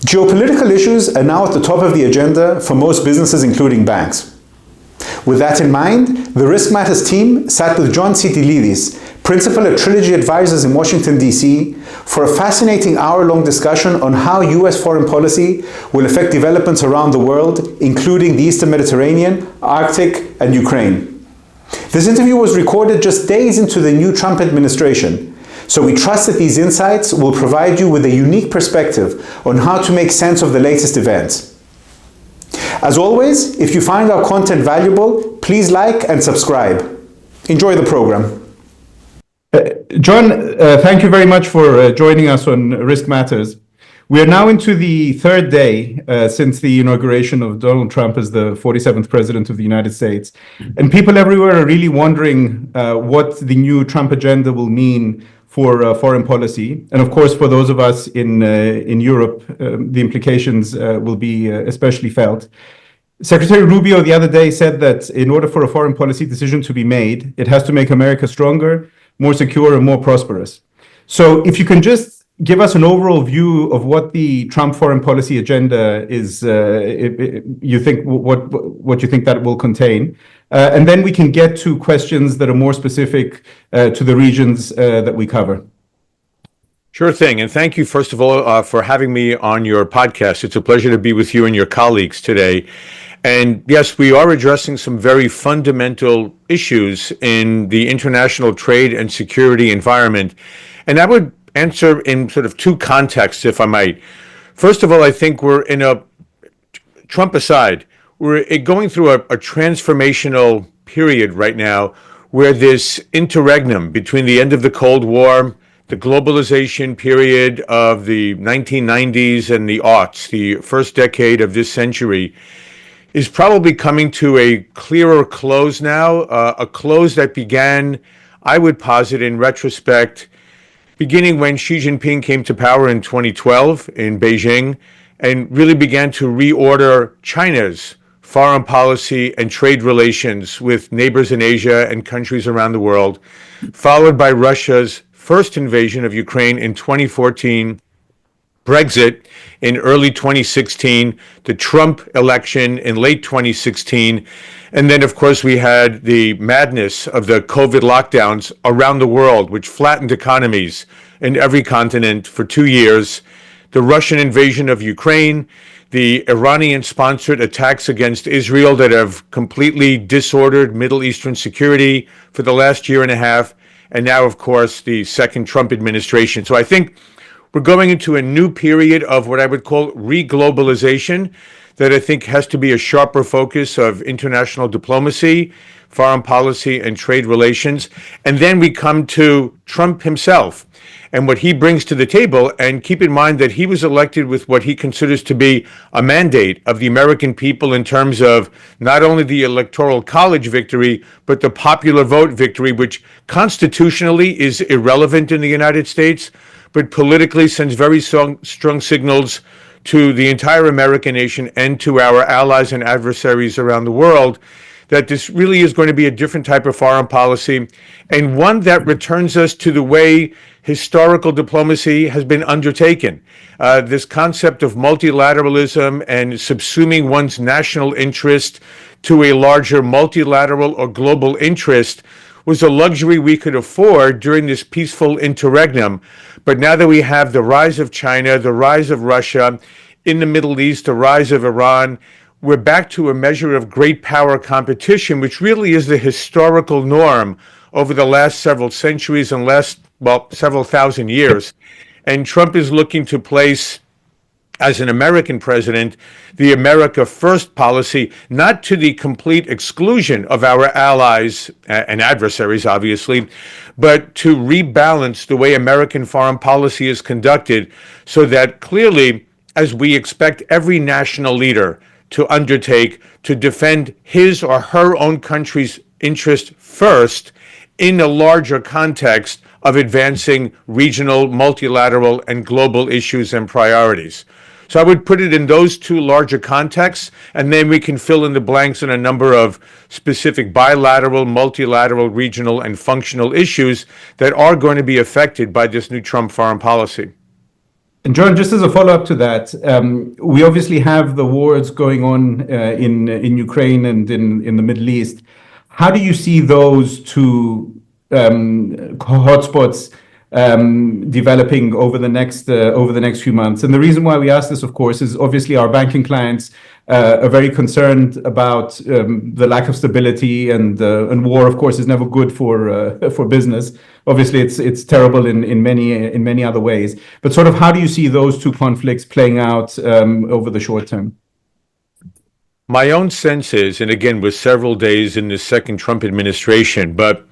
Geopolitical issues are now at the top of the agenda for most businesses, including banks. With that in mind, the RiskMatters team sat with John Sitilides, principal at Trilogy Advisors in Washington, D.C., for a fascinating hour-long discussion on how U.S. foreign policy will affect developments around the world, including the Eastern Mediterranean, Arctic, and Ukraine. This interview was recorded just days into the new Trump administration, so we trust that these insights will provide you with a unique perspective on how to make sense of the latest events. As always, if you find our content valuable, please like and subscribe. Enjoy the program. John, thank you very much for joining us on Risk Matters. We are now into the third day since the inauguration of Donald Trump as the 47th president of the United States. And people everywhere are really wondering what the new Trump agenda will mean for foreign policy. And of course, for those of us in Europe, the implications will be especially felt. Secretary Rubio the other day said that in order for a foreign policy decision to be made, it has to make America stronger, more secure, and more prosperous. So if you can just give us an overall view of what the Trump foreign policy agenda is, you think what you think that will contain, and then we can get to questions that are more specific to the regions that we cover. Sure thing. And thank you, first of all, for having me on your podcast. It's a pleasure to be with you and your colleagues today. And yes, we are addressing some very fundamental issues in the international trade and security environment. And I would answer in sort of two contexts, if I might. First of all, I think we're in a, Trump aside, we're going through a transformational period right now where this interregnum between the end of the Cold War, the globalization period of the 1990s and the aughts, the first decade of this century, is probably coming to a clearer close now, a close that began, I would posit in retrospect, beginning when Xi Jinping came to power in 2012 in Beijing and really began to reorder China's foreign policy and trade relations with neighbors in Asia and countries around the world, followed by Russia's first invasion of Ukraine in 2014, Brexit in early 2016, the Trump election in late 2016, and then, of course, we had the madness of the COVID lockdowns around the world, which flattened economies in every continent for 2 years, the Russian invasion of Ukraine, the Iranian-sponsored attacks against Israel that have completely disordered Middle Eastern security for the last year and a half, and now, of course, the second Trump administration. So I think we're going into a new period of what I would call re-globalization that I think has to be a sharper focus of international diplomacy, foreign policy, and trade relations. And then we come to Trump himself and what he brings to the table. And keep in mind that he was elected with what he considers to be a mandate of the American people in terms of not only the Electoral College victory, but the popular vote victory, which constitutionally is irrelevant in the United States, but politically sends very strong signals to the entire American nation and to our allies and adversaries around the world that this really is going to be a different type of foreign policy, and one that returns us to the way historical diplomacy has been undertaken. This concept of multilateralism and subsuming one's national interest to a larger multilateral or global interest was a luxury we could afford during this peaceful interregnum. But now that we have the rise of China, the rise of Russia, in the Middle East, the rise of Iran, we're back to a measure of great power competition, which really is the historical norm over the last several centuries and several thousand years. And Trump is looking to place, as an American president, the America First policy, not to the complete exclusion of our allies and adversaries, obviously, but to rebalance the way American foreign policy is conducted so that clearly, as we expect every national leader to undertake, to defend his or her own country's interest first in a larger context of advancing regional, multilateral, and global issues and priorities. So I would put it in those two larger contexts, and then we can fill in the blanks in a number of specific bilateral, multilateral, regional, and functional issues that are going to be affected by this new Trump foreign policy. And John, just as a follow-up to that, we obviously have the wars going on in Ukraine and in the Middle East. How do you see those two hotspots developing over the next few months? And the reason why we ask this, of course, is obviously our banking clients are very concerned about the lack of stability, and war, of course, is never good for business. Obviously, it's terrible in many other ways. But sort of how do you see those two conflicts playing out over the short term? My own sense is, and again, we're several days in the second Trump administration, but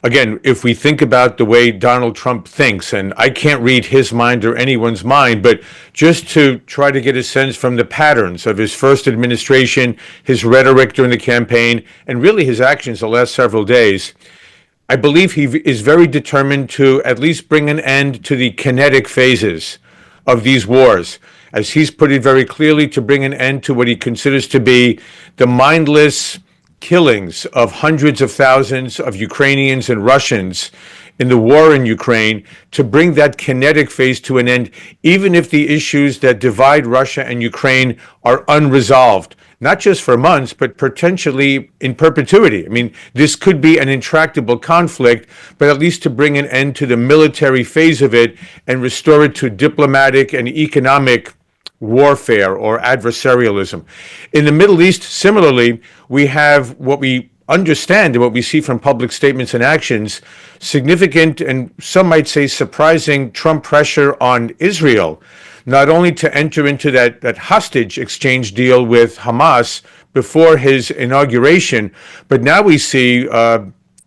again, if we think about the way Donald Trump thinks, and I can't read his mind or anyone's mind, but just to try to get a sense from the patterns of his first administration, his rhetoric during the campaign, and really his actions the last several days, I believe he is very determined to at least bring an end to the kinetic phases of these wars, as he's put it very clearly, to bring an end to what he considers to be the mindless killings of hundreds of thousands of Ukrainians and Russians in the war in Ukraine, to bring that kinetic phase to an end, even if the issues that divide Russia and Ukraine are unresolved, not just for months, but potentially in perpetuity. I mean, this could be an intractable conflict, but at least to bring an end to the military phase of it and restore it to diplomatic and economic warfare or adversarialism. In the Middle East, similarly, we have what we understand and what we see from public statements and actions, significant and some might say surprising Trump pressure on Israel, not only to enter into that hostage exchange deal with Hamas before his inauguration, but now we see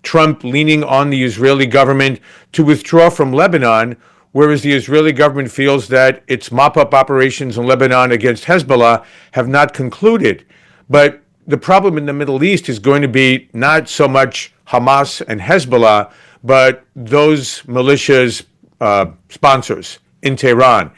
Trump leaning on the Israeli government to withdraw from Lebanon, whereas the Israeli government feels that its mop-up operations in Lebanon against Hezbollah have not concluded. But the problem in the Middle East is going to be not so much Hamas and Hezbollah, but those militias' sponsors in Tehran.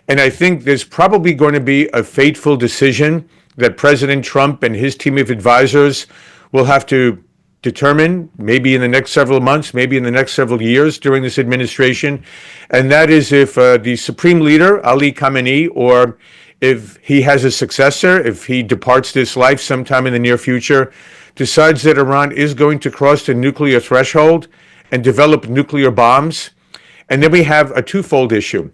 And I think there's probably going to be a fateful decision that President Trump and his team of advisors will have to determine, maybe in the next several months, maybe in the next several years during this administration. And that is if the Supreme Leader, Ali Khamenei, or if he has a successor, if he departs this life sometime in the near future, decides that Iran is going to cross the nuclear threshold and develop nuclear bombs. And then we have a twofold issue.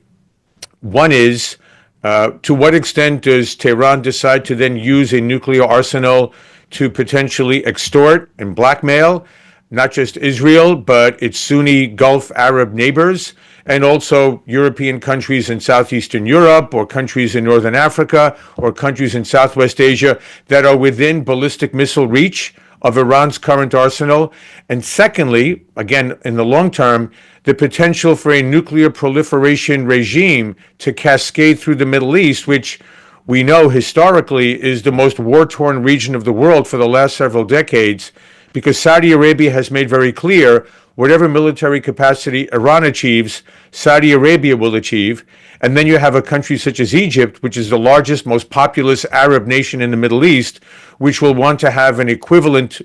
One is, to what extent does Tehran decide to then use a nuclear arsenal to potentially extort and blackmail not just Israel, but its Sunni Gulf Arab neighbors, and also European countries in Southeastern Europe, or countries in Northern Africa, or countries in Southwest Asia that are within ballistic missile reach of Iran's current arsenal. And secondly, again, in the long term, the potential for a nuclear proliferation regime to cascade through the Middle East, which we know historically is the most war-torn region of the world for the last several decades, because Saudi Arabia has made very clear whatever military capacity Iran achieves, Saudi Arabia will achieve. And then you have a country such as Egypt, which is the largest, most populous Arab nation in the Middle East, which will want to have an equivalent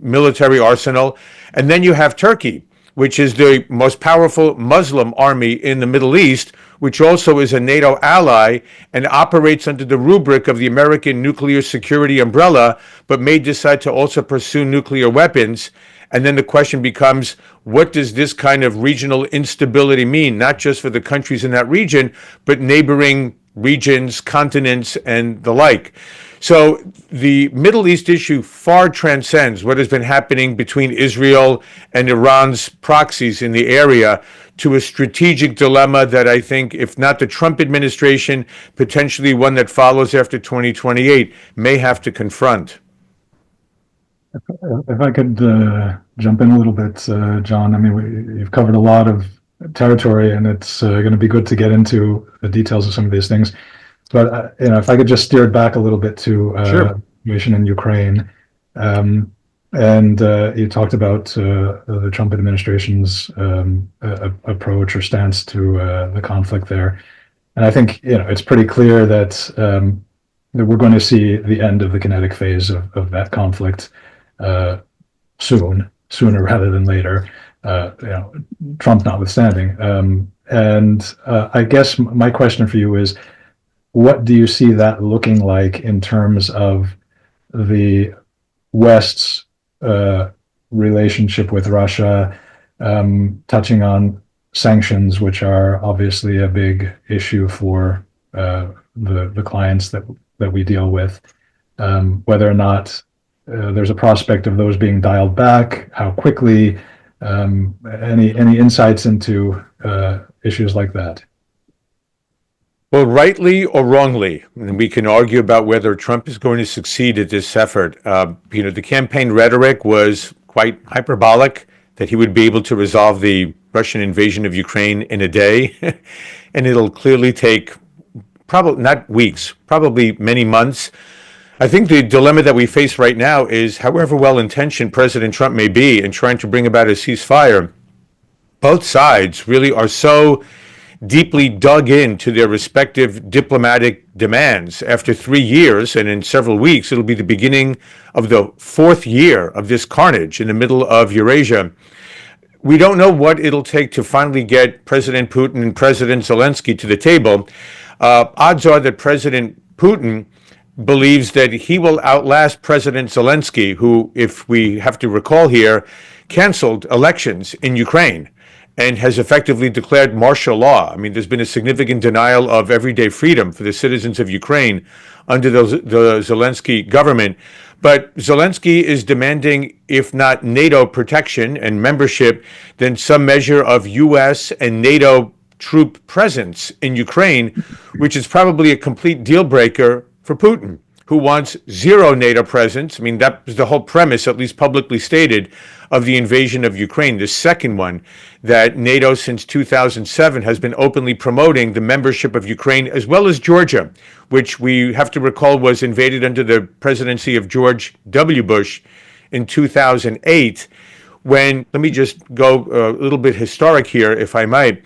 military arsenal. And then you have Turkey, which is the most powerful Muslim army in the Middle East, which also is a NATO ally and operates under the rubric of the American nuclear security umbrella, but may decide to also pursue nuclear weapons. And then the question becomes, what does this kind of regional instability mean, not just for the countries in that region, but neighboring regions, continents, and the like? So the Middle East issue far transcends what has been happening between Israel and Iran's proxies in the area to a strategic dilemma that I think, if not the Trump administration, potentially one that follows after 2028, may have to confront. If I could jump in a little bit, John, I mean, you've covered a lot of territory, and it's going to be good to get into the details of some of these things. But if I could just steer it back a little bit to Sure. situation in Ukraine, and you talked about the Trump administration's approach or stance to the conflict there, and I think it's pretty clear that we're going to see the end of the kinetic phase of that conflict sooner rather than later. Trump notwithstanding. And I guess my question for you is, what do you see that looking like in terms of the West's relationship with Russia, touching on sanctions, which are obviously a big issue for the clients that we deal with, whether or not there's a prospect of those being dialed back, how quickly, any insights into issues like that? Well, rightly or wrongly, and we can argue about whether Trump is going to succeed at this effort. The campaign rhetoric was quite hyperbolic, that he would be able to resolve the Russian invasion of Ukraine in a day. And it'll clearly take probably not weeks, probably many months. I think the dilemma that we face right now is, however well-intentioned President Trump may be in trying to bring about a ceasefire, both sides really are so deeply dug into their respective diplomatic demands. After 3 years, and in several weeks, it'll be the beginning of the 4th year of this carnage in the middle of Eurasia. We don't know what it'll take to finally get President Putin and President Zelensky to the table. Odds are that President Putin believes that he will outlast President Zelensky, who, if we have to recall here, canceled elections in Ukraine and has effectively declared martial law. I mean, there's been a significant denial of everyday freedom for the citizens of Ukraine under the Zelensky government. But Zelensky is demanding, if not NATO protection and membership, then some measure of U.S. and NATO troop presence in Ukraine, which is probably a complete deal breaker for Putin, who wants zero NATO presence. I mean, that was the whole premise, at least publicly stated, of the invasion of Ukraine. The second one, that NATO since 2007 has been openly promoting the membership of Ukraine, as well as Georgia, which we have to recall was invaded under the presidency of George W. Bush in 2008. When, let me just go a little bit historic here, if I might.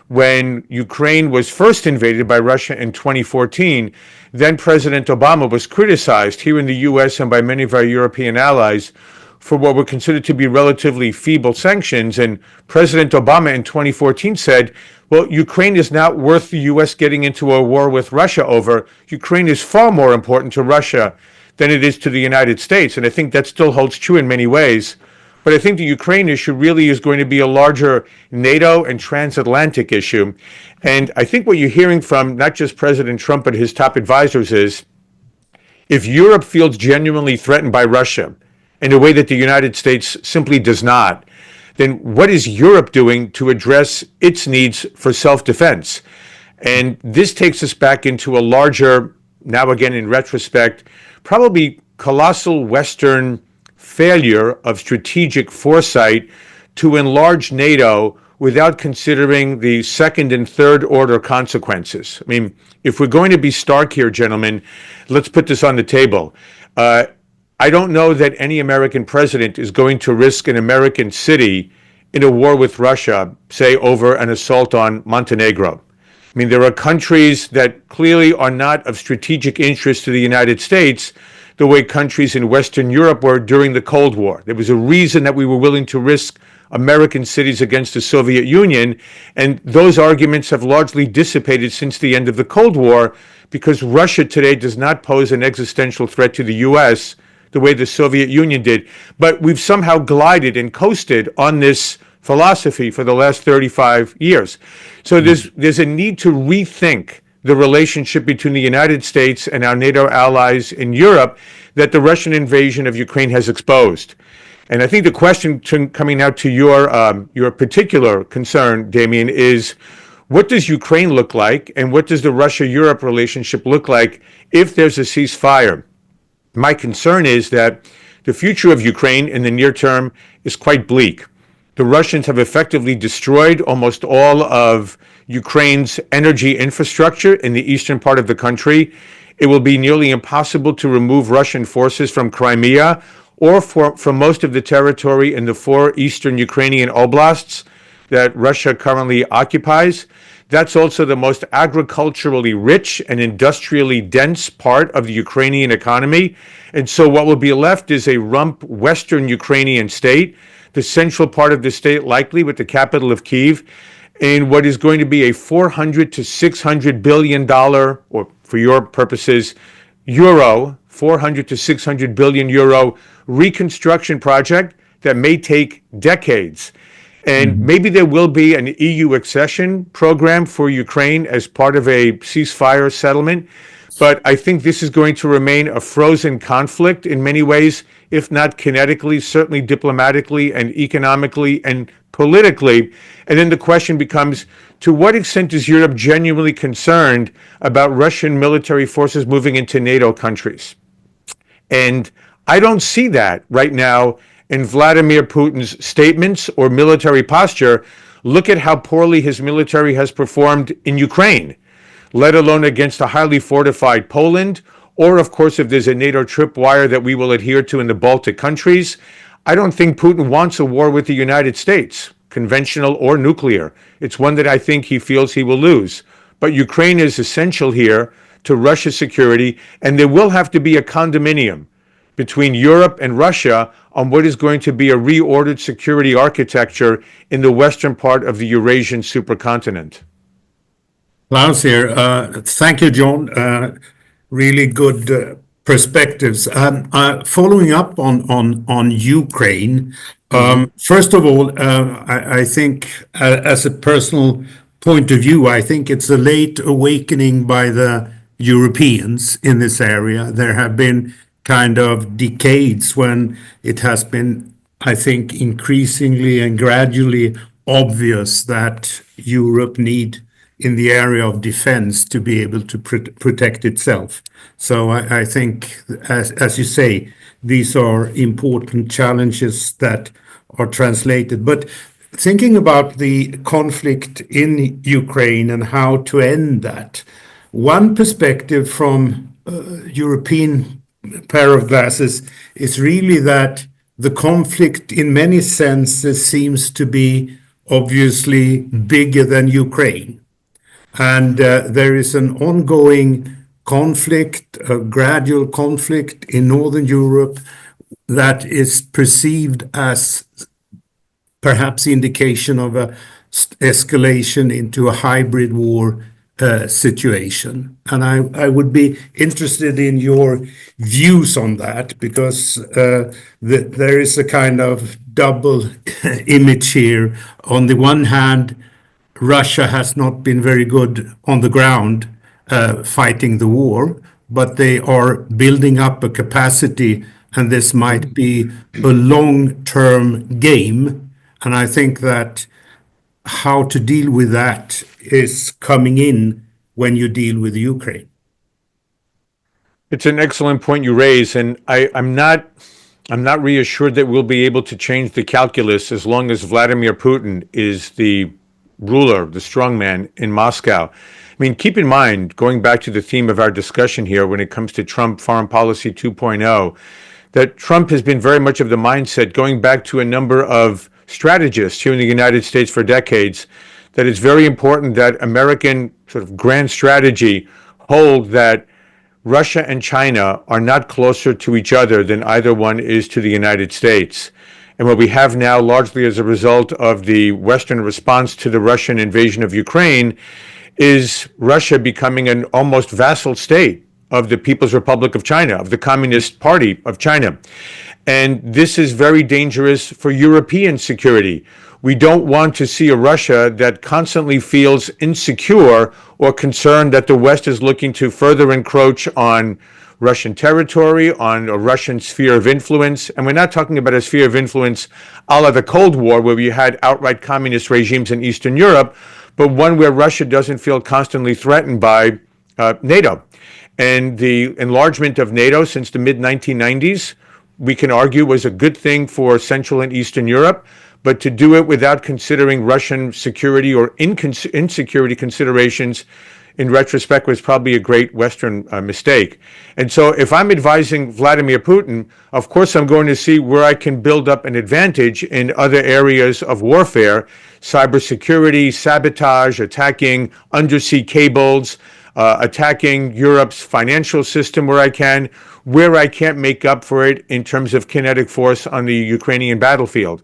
When Ukraine was first invaded by Russia in 2014, then President Obama was criticized here in the U.S. and by many of our European allies for what were considered to be relatively feeble sanctions. And President Obama in 2014 said, well, Ukraine is not worth the U.S. getting into a war with Russia over. Ukraine is far more important to Russia than it is to the United States. And I think that still holds true in many ways. But I think the Ukraine issue really is going to be a larger NATO and transatlantic issue. And I think what you're hearing from not just President Trump, but his top advisors is, if Europe feels genuinely threatened by Russia in a way that the United States simply does not, then what is Europe doing to address its needs for self-defense? And this takes us back into a larger, now again in retrospect, probably colossal Western failure of strategic foresight to enlarge NATO without considering the second and third order consequences. I mean, if we're going to be stark here, gentlemen, let's put this on the table. I don't know that any American president is going to risk an American city in a war with Russia, say over an assault on Montenegro. I mean, there are countries that clearly are not of strategic interest to the United States, the way countries in Western Europe were during the Cold War. There was a reason that we were willing to risk American cities against the Soviet Union, and those arguments have largely dissipated since the end of the Cold War, because Russia today does not pose an existential threat to the U.S. the way the Soviet Union did. But we've somehow glided and coasted on this philosophy for the last 35 years. So there's a need to rethink the relationship between the United States and our NATO allies in Europe that the Russian invasion of Ukraine has exposed. And I think the question coming out to your particular concern, Damien, is what does Ukraine look like, and what does the Russia-Europe relationship look like if there's a ceasefire? My concern is that the future of Ukraine in the near term is quite bleak. The Russians have effectively destroyed almost all of Ukraine's energy infrastructure in the eastern part of the country. It will be nearly impossible to remove Russian forces from Crimea or from most of the territory in the 4 eastern Ukrainian oblasts that Russia currently occupies. That's also the most agriculturally rich and industrially dense part of the Ukrainian economy. And so what will be left is a rump Western Ukrainian state the central part of the state, likely with the capital of Kyiv, in what is going to be a $400 to $600 billion, or for your purposes, euro, 400 to 600 billion euro reconstruction project that may take decades. And maybe there will be an EU accession program for Ukraine as part of a ceasefire settlement. But I think this is going to remain a frozen conflict in many ways, if not kinetically, certainly diplomatically and economically and politically. And then the question becomes, to what extent is Europe genuinely concerned about Russian military forces moving into NATO countries? And I don't see that right now in Vladimir Putin's statements or military posture. Look at how poorly his military has performed in Ukraine, let alone against a highly fortified Poland, or of course, if there's a NATO tripwire that we will adhere to in the Baltic countries. I don't think Putin wants a war with the United States, conventional or nuclear. It's one that I think he feels he will lose. But Ukraine is essential here to Russia's security, and there will have to be a condominium between Europe and Russia on what is going to be a reordered security architecture in the western part of the Eurasian supercontinent. Klaus here. Thank you, John. Really good perspectives. Following up on Ukraine, first of all, I think as a personal point of view, I think it's a late awakening by the Europeans in this area. There have been kind of decades when it has been, I think, increasingly and gradually obvious that Europe need in the area of defense to be able to protect itself. So I think, as you say, these are important challenges that are translated. But thinking about the conflict in Ukraine and how to end that, one perspective from European pair of glasses is really that the conflict in many senses seems to be obviously bigger than Ukraine. And there is an ongoing conflict, a gradual conflict in Northern Europe that is perceived as perhaps indication of a escalation into a hybrid war situation. And I would be interested in your views on that, because there is a kind of double image here. On the one hand, Russia has not been very good on the ground fighting the war, but they are building up a capacity, and this might be a long-term game. And I think that how to deal with that is coming in when you deal with Ukraine. It's an excellent point you raise, and I'm not reassured that we'll be able to change the calculus as long as Vladimir Putin is the ruler, the strongman in Moscow. I mean, keep in mind, going back to the theme of our discussion here when it comes to Trump foreign policy 2.0, that Trump has been very much of the mindset, going back to a number of strategists here in the United States for decades, that it's very important that American sort of grand strategy hold that Russia and China are not closer to each other than either one is to the United States. And what we have now, largely as a result of the Western response to the Russian invasion of Ukraine, is Russia becoming an almost vassal state of the People's Republic of China, of the Communist Party of China. And this is very dangerous for European security. We don't want to see a Russia that constantly feels insecure or concerned that the West is looking to further encroach on Russian territory, on a Russian sphere of influence. And we're not talking about a sphere of influence a la the Cold War, where we had outright communist regimes in Eastern Europe, but one where Russia doesn't feel constantly threatened by NATO. And the enlargement of NATO since the mid-1990s, we can argue, was a good thing for Central and Eastern Europe, but to do it without considering Russian security or insecurity considerations, in retrospect, was probably a great Western mistake. And so if I'm advising Vladimir Putin, of course I'm going to see where I can build up an advantage in other areas of warfare, cybersecurity, sabotage, attacking undersea cables, attacking Europe's financial system where I can, where I can't make up for it in terms of kinetic force on the Ukrainian battlefield.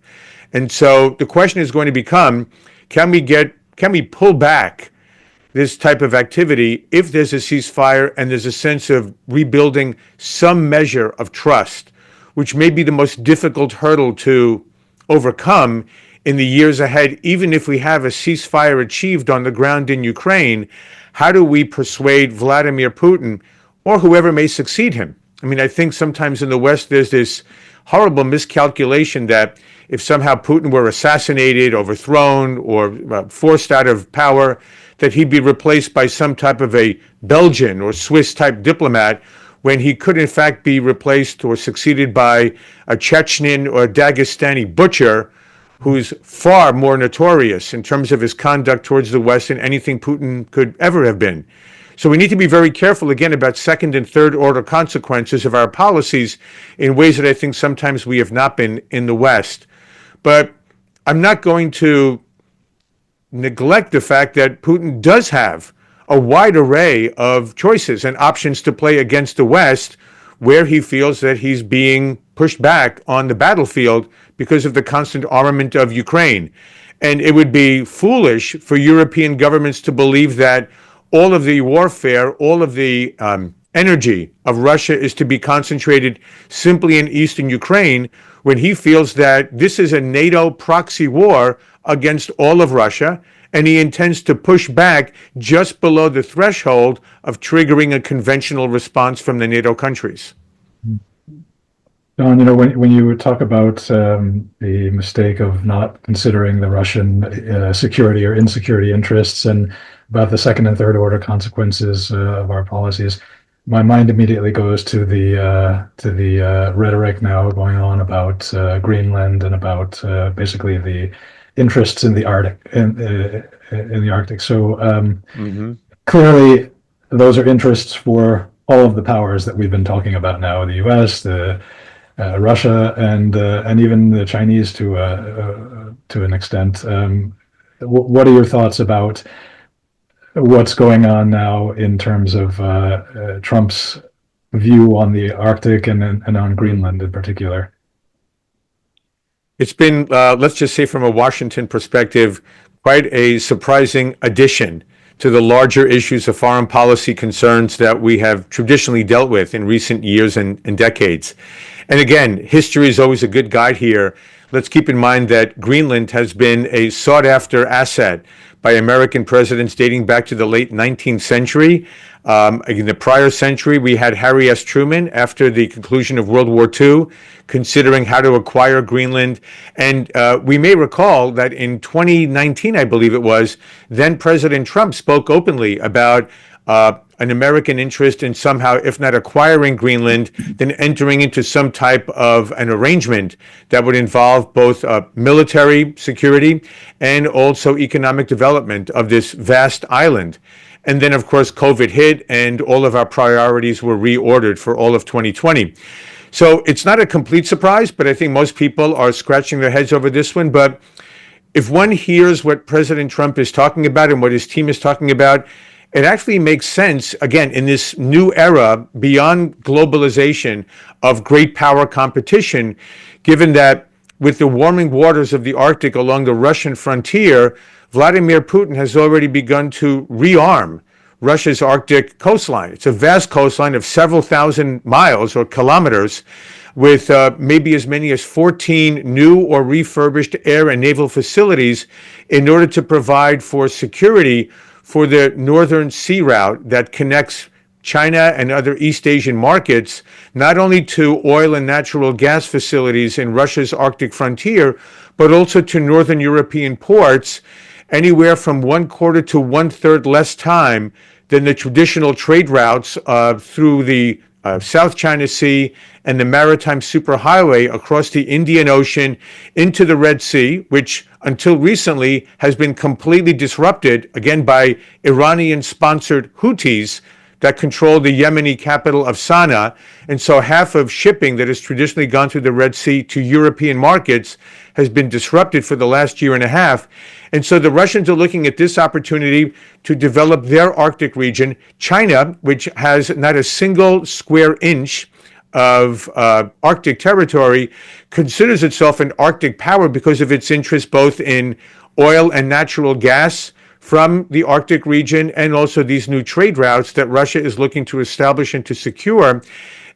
And so the question is going to become, can we pull back this type of activity if there's a ceasefire and there's a sense of rebuilding some measure of trust, which may be the most difficult hurdle to overcome in the years ahead. Even if we have a ceasefire achieved on the ground in Ukraine, how do we persuade Vladimir Putin or whoever may succeed him? I mean, I think sometimes in the West there's this horrible miscalculation that if somehow Putin were assassinated, overthrown, or forced out of power, that he'd be replaced by some type of a Belgian or Swiss type diplomat, when he could in fact be replaced or succeeded by a Chechen or a Dagestani butcher who's far more notorious in terms of his conduct towards the West than anything Putin could ever have been. So we need to be very careful, again, about second and third order consequences of our policies in ways that I think sometimes we have not been in the West. But I'm not going to neglect the fact that Putin does have a wide array of choices and options to play against the West where he feels that he's being pushed back on the battlefield because of the constant armament of Ukraine. And it would be foolish for European governments to believe that all of the warfare, all of the energy of Russia is to be concentrated simply in eastern Ukraine, when he feels that this is a NATO proxy war against all of Russia, and he intends to push back just below the threshold of triggering a conventional response from the NATO countries. John, when you talk about the mistake of not considering the Russian security or insecurity interests and about the second and third order consequences of our policies, my mind immediately goes to the rhetoric now going on about Greenland and about basically the interests in the Arctic. In the Arctic, so clearly those are interests for all of the powers that we've been talking about now: the U.S., Russia, and even the Chinese to an extent. What are your thoughts about what's going on now in terms of Trump's view on the Arctic and on Greenland in particular? It's been, let's just say from a Washington perspective, quite a surprising addition to the larger issues of foreign policy concerns that we have traditionally dealt with in recent years and decades. And again, history is always a good guide here. Let's keep in mind that Greenland has been a sought-after asset by American presidents dating back to the late 19th century. In the prior century, we had Harry S. Truman, after the conclusion of World War II, considering how to acquire Greenland. And we may recall that in 2019, I believe it was, then President Trump spoke openly about an American interest in somehow, if not acquiring Greenland, then entering into some type of an arrangement that would involve both military security and also economic development of this vast island. And then, of course, COVID hit and all of our priorities were reordered for all of 2020. So it's not a complete surprise, but I think most people are scratching their heads over this one. But if one hears what President Trump is talking about and what his team is talking about, it actually makes sense, again, in this new era beyond globalization of great power competition, given that with the warming waters of the Arctic along the Russian frontier, Vladimir Putin has already begun to rearm Russia's Arctic coastline. It's a vast coastline of several thousand miles or kilometers, with maybe as many as 14 new or refurbished air and naval facilities in order to provide for security for the northern sea route that connects China and other East Asian markets, not only to oil and natural gas facilities in Russia's Arctic frontier, but also to northern European ports, anywhere from 1/4 to 1/3 less time than the traditional trade routes through the South China Sea and the maritime superhighway across the Indian Ocean into the Red Sea, which until recently has been completely disrupted, again, by Iranian-sponsored Houthis that control the Yemeni capital of Sana'a. And so half of shipping that has traditionally gone through the Red Sea to European markets has been disrupted for the last year and a half. And so the Russians are looking at this opportunity to develop their Arctic region. China, which has not a single square inch of Arctic territory considers itself an Arctic power because of its interest both in oil and natural gas from the Arctic region and also these new trade routes that Russia is looking to establish and to secure.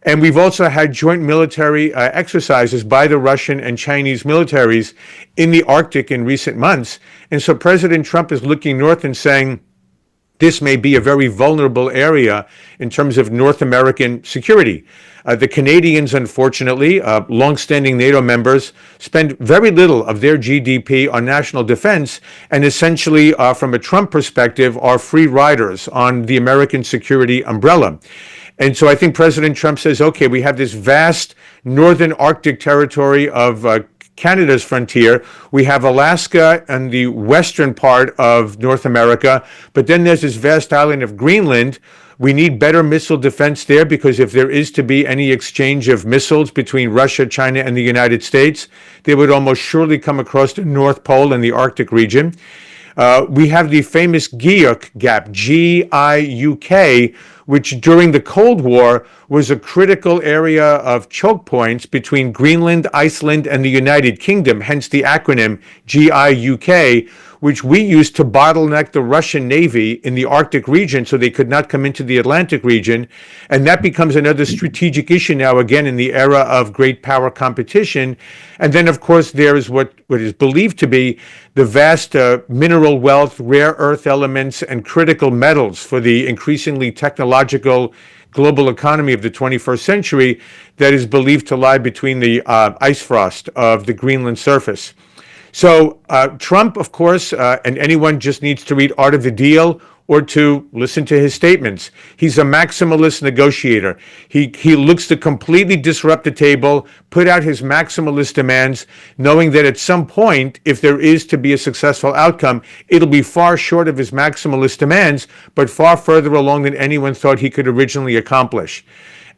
And we've also had joint military exercises by the Russian and Chinese militaries in the Arctic in recent months. And so President Trump is looking north and saying, this may be a very vulnerable area in terms of North American security. The Canadians, unfortunately, longstanding NATO members, spend very little of their GDP on national defense and essentially, from a Trump perspective, are free riders on the American security umbrella. And so I think President Trump says, okay, we have this vast northern Arctic territory of Canada's frontier. We have Alaska and the western part of North America, but then there's this vast island of Greenland. We need better missile defense there because if there is to be any exchange of missiles between Russia, China, and the United States, they would almost surely come across the North Pole and the Arctic region. We have the famous GIUK gap, G-I-U-K, which during the Cold War was a critical area of choke points between Greenland, Iceland, and the United Kingdom, hence the acronym GIUK, which we used to bottleneck the Russian Navy in the Arctic region so they could not come into the Atlantic region. And that becomes another strategic issue now, again, in the era of great power competition. And then, of course, there is what is believed to be the vast mineral wealth, rare earth elements, and critical metals for the increasingly technological global economy of the 21st century that is believed to lie between the ice frost of the Greenland surface. So Trump, of course, and anyone just needs to read Art of the Deal or to listen to his statements. He's a maximalist negotiator. He looks to completely disrupt the table, put out his maximalist demands, knowing that at some point, if there is to be a successful outcome, it'll be far short of his maximalist demands, but far further along than anyone thought he could originally accomplish.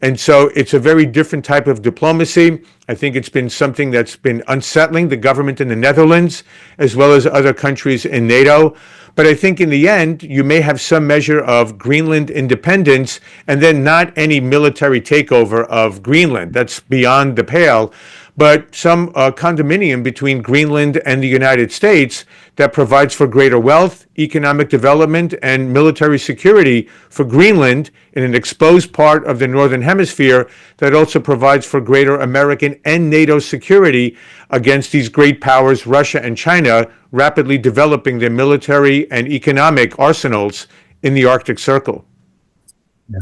And so it's a very different type of diplomacy. I think it's been something that's been unsettling the government in the Netherlands, as well as other countries in NATO. But I think in the end, you may have some measure of Greenland independence and then not any military takeover of Greenland. That's beyond the pale. But some condominium between Greenland and the United States that provides for greater wealth, economic development, and military security for Greenland in an exposed part of the Northern Hemisphere that also provides for greater American and NATO security against these great powers, Russia and China, rapidly developing their military and economic arsenals in the Arctic Circle.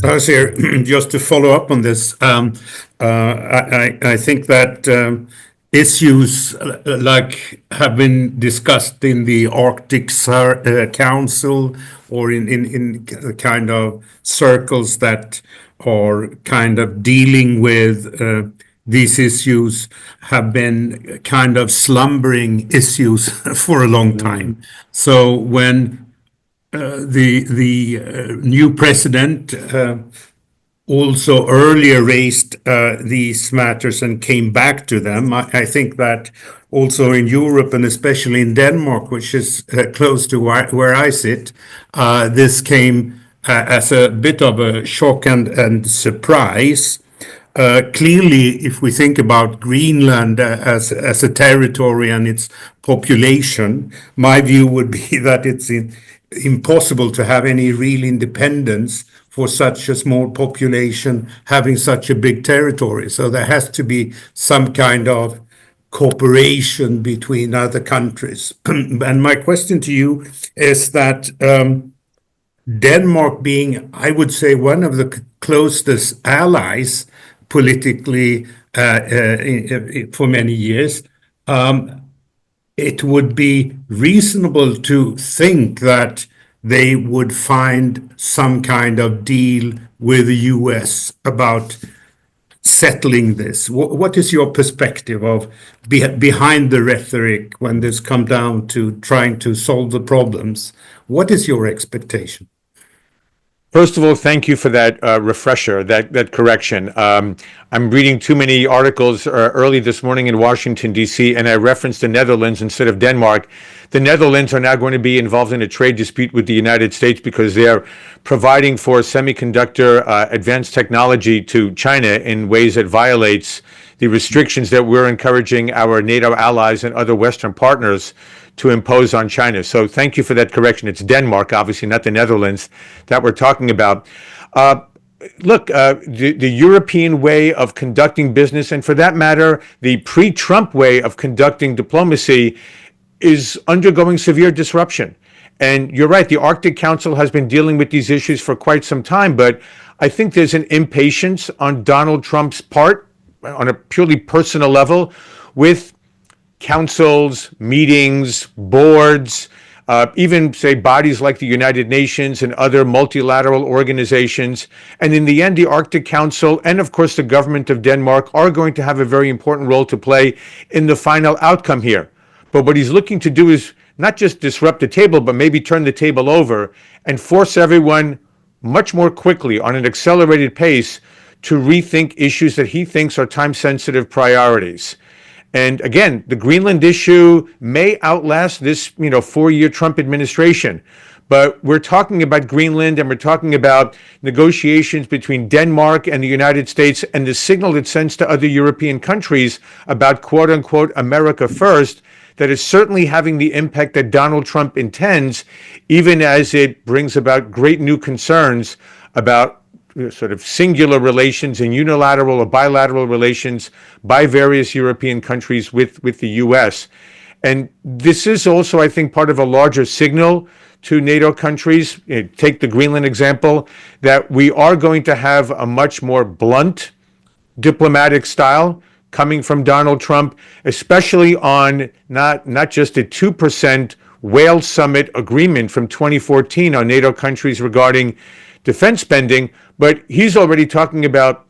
Here, just to follow up on this, I think that issues like have been discussed in the Arctic Council or in kind of circles that are kind of dealing with these issues have been kind of slumbering issues for a long time. So when the new president also earlier raised these matters and came back to them. I think that also in Europe and especially in Denmark, which is close to where I sit, this came as a bit of a shock and surprise. Clearly, if we think about Greenland as a territory and its population, my view would be that it's impossible to have any real independence for such a small population having such a big territory. So there has to be some kind of cooperation between other countries. And my question to you is that Denmark being, I would say, one of the closest allies politically for many years, it would be reasonable to think that they would find some kind of deal with the US about settling this. What is your perspective of behind the rhetoric when this comes down to trying to solve the problems? What is your expectation? First of all, thank you for that refresher, that correction. I'm reading too many articles early this morning in Washington, D.C., and I referenced the Netherlands instead of Denmark. The Netherlands are now going to be involved in a trade dispute with the United States because they're providing for semiconductor advanced technology to China in ways that violates the restrictions that we're encouraging our NATO allies and other Western partners to impose on China. So thank you for that correction. It's Denmark, obviously, not the Netherlands that we're talking about. The European way of conducting business, and for that matter, the pre-Trump way of conducting diplomacy, is undergoing severe disruption. And you're right, the Arctic Council has been dealing with these issues for quite some time, but I think there's an impatience on Donald Trump's part, on a purely personal level, with councils, meetings, boards, even, say, bodies like the United Nations and other multilateral organizations. And in the end, the Arctic Council and, of course, the government of Denmark are going to have a very important role to play in the final outcome here. But what he's looking to do is not just disrupt the table, but maybe turn the table over and force everyone much more quickly on an accelerated pace to rethink issues that he thinks are time-sensitive priorities. And again, the Greenland issue may outlast this, 4-year Trump administration. But we're talking about Greenland, and we're talking about negotiations between Denmark and the United States, and the signal it sends to other European countries about quote unquote America first, that is certainly having the impact that Donald Trump intends, even as it brings about great new concerns about sort of singular relations and unilateral or bilateral relations by various European countries with the U.S. And this is also, I think, part of a larger signal to NATO countries. Take the Greenland example, that we are going to have a much more blunt diplomatic style coming from Donald Trump, especially on not just a 2% whale summit agreement from 2014 on NATO countries regarding defense spending, but he's already talking about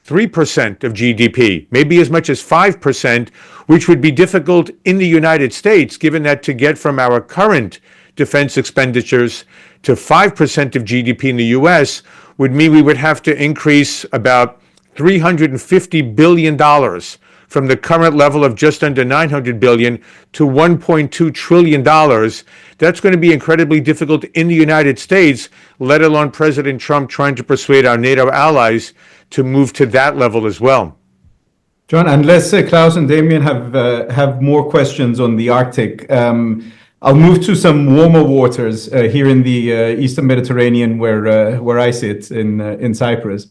3% of GDP, maybe as much as 5%, which would be difficult in the United States, given that to get from our current defense expenditures to 5% of GDP in the US would mean we would have to increase about $350 billion from the current level of just under $900 billion to $1.2 trillion. That's going to be incredibly difficult in the United States, let alone President Trump trying to persuade our NATO allies to move to that level as well. John, unless Klaus and Damien have more questions on the Arctic, I'll move to some warmer waters here in the Eastern Mediterranean, where I sit in Cyprus,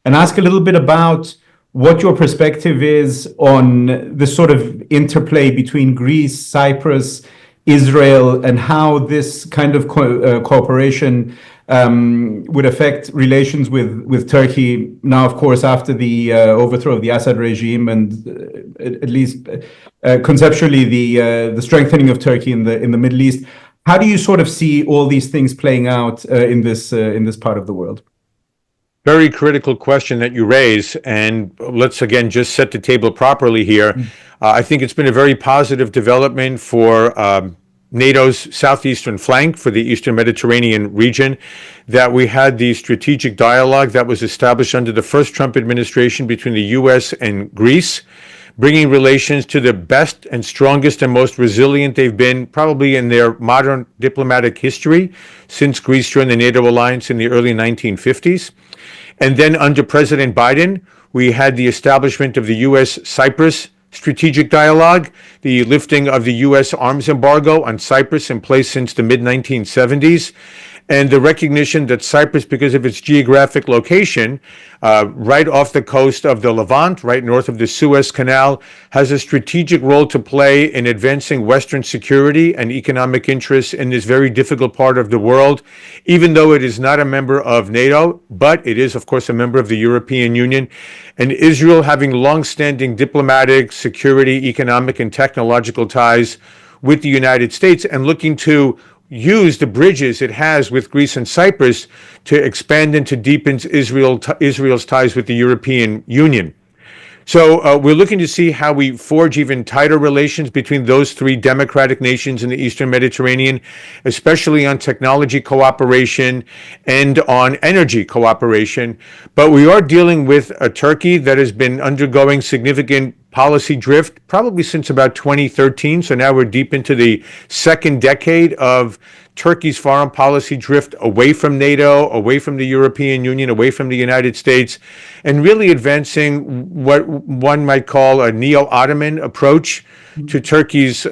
and ask a little bit about what your perspective is on the sort of interplay between Greece, Cyprus, Israel, and how this kind of cooperation would affect relations with Turkey now, of course, after the overthrow of the Assad regime, and at least conceptually the strengthening of Turkey in the Middle East. How do you sort of see all these things playing out in this part of the world? Very critical question that you raise, and let's again just set the table properly here. I think it's been a very positive development for NATO's southeastern flank, for the Eastern Mediterranean region, that we had the strategic dialogue that was established under the first Trump administration between the U.S. and Greece, bringing relations to the best and strongest and most resilient they've been probably in their modern diplomatic history since Greece joined the NATO alliance in the early 1950s. And then under President Biden, we had the establishment of the U.S.-Cyprus strategic dialogue, the lifting of the U.S. arms embargo on Cyprus in place since the mid-1970s, and the recognition that Cyprus, because of its geographic location, right off the coast of the Levant, right north of the Suez Canal, has a strategic role to play in advancing Western security and economic interests in this very difficult part of the world, even though it is not a member of NATO, but it is, of course, a member of the European Union. And Israel, having long-standing diplomatic, security, economic, and technological ties with the United States, and looking to use the bridges it has with Greece and Cyprus to expand and to deepen Israel's ties with the European Union. So we're looking to see how we forge even tighter relations between those three democratic nations in the Eastern Mediterranean, especially on technology cooperation and on energy cooperation. But we are dealing with a Turkey that has been undergoing significant policy drift probably since about 2013. So now we're deep into the second decade of Turkey's foreign policy drift away from NATO, away from the European Union, away from the United States, and really advancing what one might call a neo-Ottoman approach to Turkey's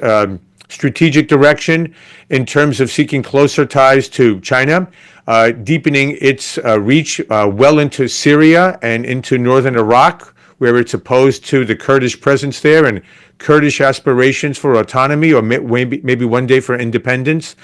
strategic direction in terms of seeking closer ties to China, deepening its reach well into Syria and into northern Iraq, where it's opposed to the Kurdish presence there and Kurdish aspirations for autonomy or maybe one day for independence,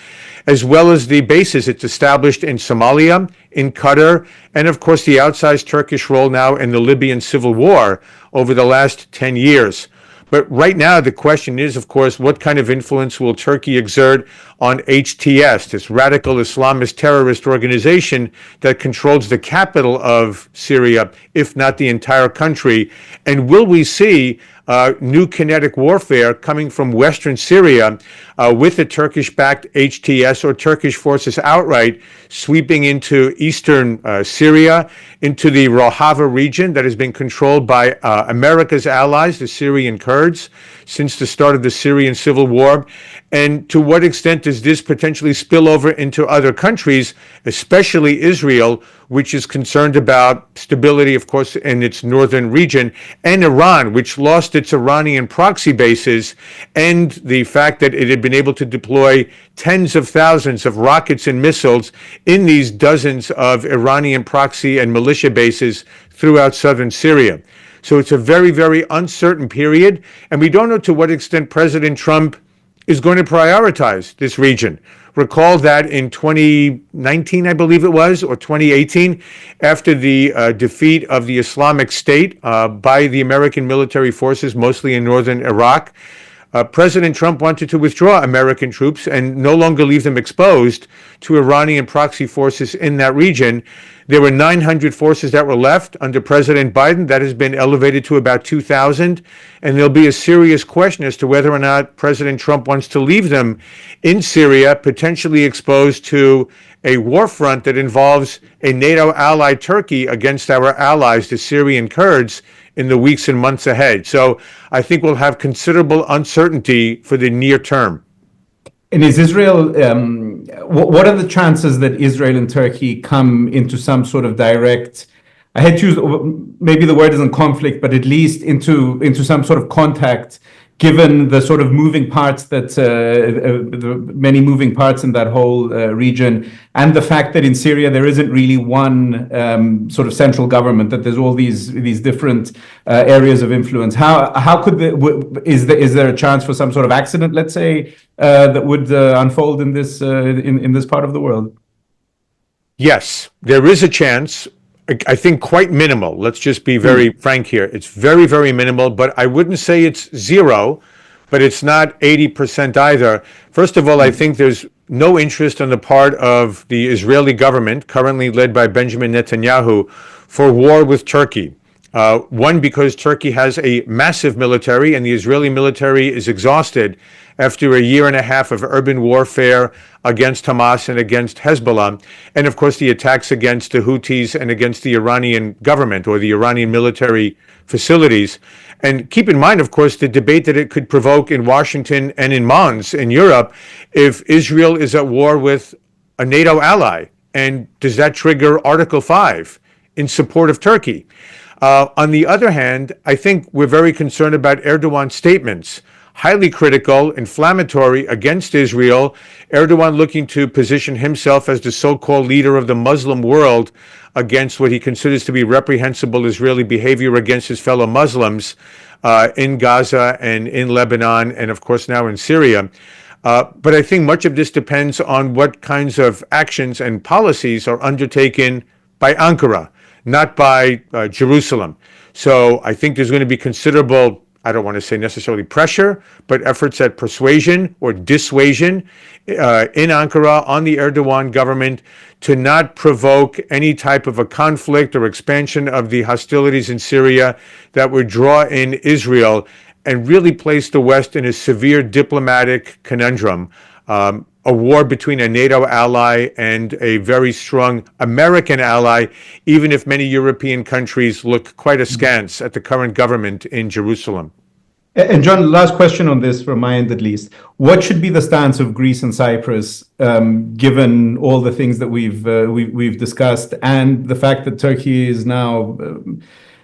as well as the bases it's established in Somalia, in Qatar, and of course the outsized Turkish role now in the Libyan civil war over the last 10 years. But right now, the question is, of course, what kind of influence will Turkey exert on HTS, this radical Islamist terrorist organization that controls the capital of Syria, if not the entire country? And will we see new kinetic warfare coming from Western Syria with the Turkish-backed HTS or Turkish forces outright sweeping into Eastern Syria, into the Rojava region that has been controlled by America's allies, the Syrian Kurds, since the start of the Syrian civil war? And to what extent does this potentially spill over into other countries, especially Israel, which is concerned about stability, of course, in its northern region, and Iran, which lost its Iranian proxy bases, and the fact that it had been able to deploy tens of thousands of rockets and missiles in these dozens of Iranian proxy and militia bases throughout southern Syria. So it's a very, very uncertain period, and we don't know to what extent President Trump is going to prioritize this region. Recall that in 2019, I believe it was, or 2018, after the defeat of the Islamic State by the American military forces, mostly in northern Iraq, President Trump wanted to withdraw American troops and no longer leave them exposed to Iranian proxy forces in that region. There were 900 forces that were left under President Biden. That has been elevated to about 2,000. And there'll be a serious question as to whether or not President Trump wants to leave them in Syria, potentially exposed to a war front that involves a NATO ally, Turkey, against our allies, the Syrian Kurds, in the weeks and months ahead. So I think we'll have considerable uncertainty for the near term. And is Israel, what are the chances that Israel and Turkey come into some sort of direct, I had to use, maybe the word isn't conflict, but at least into some sort of contact, given the sort of moving parts that, the many moving parts in that whole region, and the fact that in Syria there isn't really one sort of central government, that there's all these different areas of influence. How could is there a chance for some sort of accident, let's say, that would unfold in this part of the world? Yes, there is a chance. I think quite minimal. Let's just be very frank here. It's very, very minimal, but I wouldn't say it's zero, but it's not 80% either. First of all, I think there's no interest on the part of the Israeli government, currently led by Benjamin Netanyahu, for war with Turkey. One, because Turkey has a massive military and the Israeli military is exhausted after a year and a half of urban warfare against Hamas and against Hezbollah, and of course the attacks against the Houthis and against the Iranian government or the Iranian military facilities. And keep in mind, of course, the debate that it could provoke in Washington and in Mons in Europe if Israel is at war with a NATO ally. And does that trigger Article 5 in support of Turkey? On the other hand, I think we're very concerned about Erdogan's statements, highly critical, inflammatory against Israel. Erdogan looking to position himself as the so-called leader of the Muslim world against what he considers to be reprehensible Israeli behavior against his fellow Muslims in Gaza and in Lebanon and, of course, now in Syria. But I think much of this depends on what kinds of actions and policies are undertaken by Ankara, not by Jerusalem. So I think there's going to be considerable, I don't want to say necessarily pressure, but efforts at persuasion or dissuasion in Ankara on the Erdogan government to not provoke any type of a conflict or expansion of the hostilities in Syria that would draw in Israel and really place the West in a severe diplomatic conundrum. A war between a NATO ally and a very strong American ally, even if many European countries look quite askance at the current government in Jerusalem. And John, last question on this from my end at least. What should be the stance of Greece and Cyprus, given all the things that we've discussed, and the fact that Turkey is now,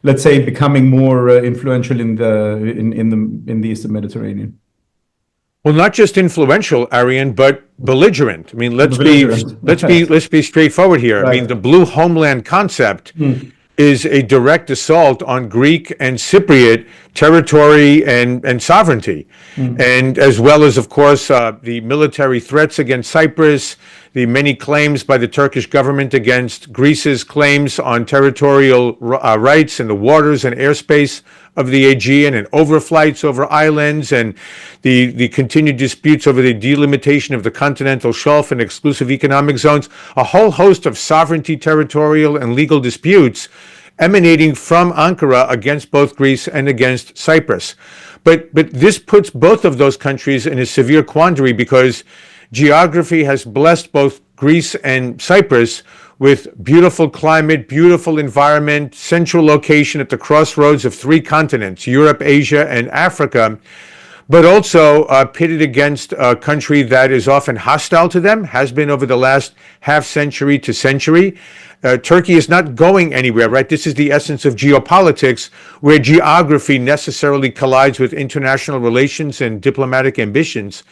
let's say, becoming more influential in the Eastern Mediterranean? Well, not just influential, Arian, but belligerent. I mean, let's be straightforward here. Right. I mean, the blue homeland concept is a direct assault on Greek and Cypriot territory and sovereignty, and as well as, of course, the military threats against Cyprus, the many claims by the Turkish government against Greece's claims on territorial rights in the waters and airspace of the Aegean, and overflights over islands, and the continued disputes over the delimitation of the continental shelf and exclusive economic zones, a whole host of sovereignty, territorial, and legal disputes emanating from Ankara against both Greece and against Cyprus. But this puts both of those countries in a severe quandary, because geography has blessed both Greece and Cyprus with beautiful climate, beautiful environment, central location at the crossroads of three continents, Europe, Asia, and Africa, but also pitted against a country that is often hostile to them, has been over the last half century to century. Turkey is not going anywhere, right? This is the essence of geopolitics, where geography necessarily collides with international relations and diplomatic ambitions.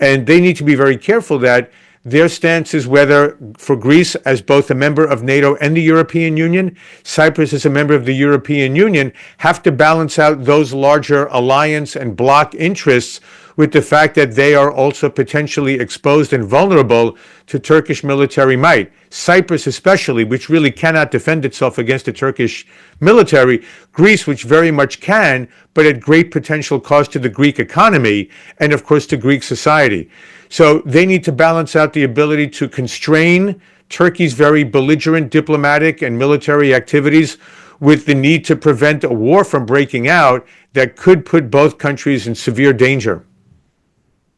And they need to be very careful that their stance is whether, for Greece as both a member of NATO and the European Union, Cyprus as a member of the European Union, have to balance out those larger alliance and bloc interests with the fact that they are also potentially exposed and vulnerable to Turkish military might. Cyprus especially, which really cannot defend itself against the Turkish military. Greece, which very much can, but at great potential cost to the Greek economy and, of course, to Greek society. So they need to balance out the ability to constrain Turkey's very belligerent diplomatic and military activities with the need to prevent a war from breaking out that could put both countries in severe danger.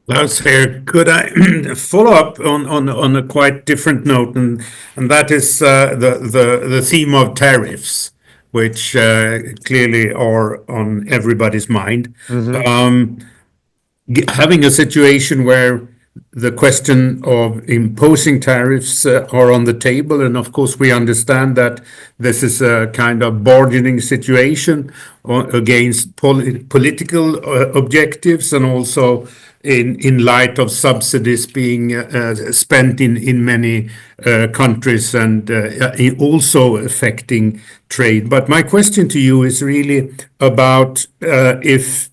Klaus here, could I follow up on a quite different note, and that is the theme of tariffs, which clearly are on everybody's mind. Having a situation where the question of imposing tariffs are on the table, and of course we understand that this is a kind of bargaining situation against political objectives, and also in light of subsidies being spent in many countries, and also affecting trade. But my question to you is really about if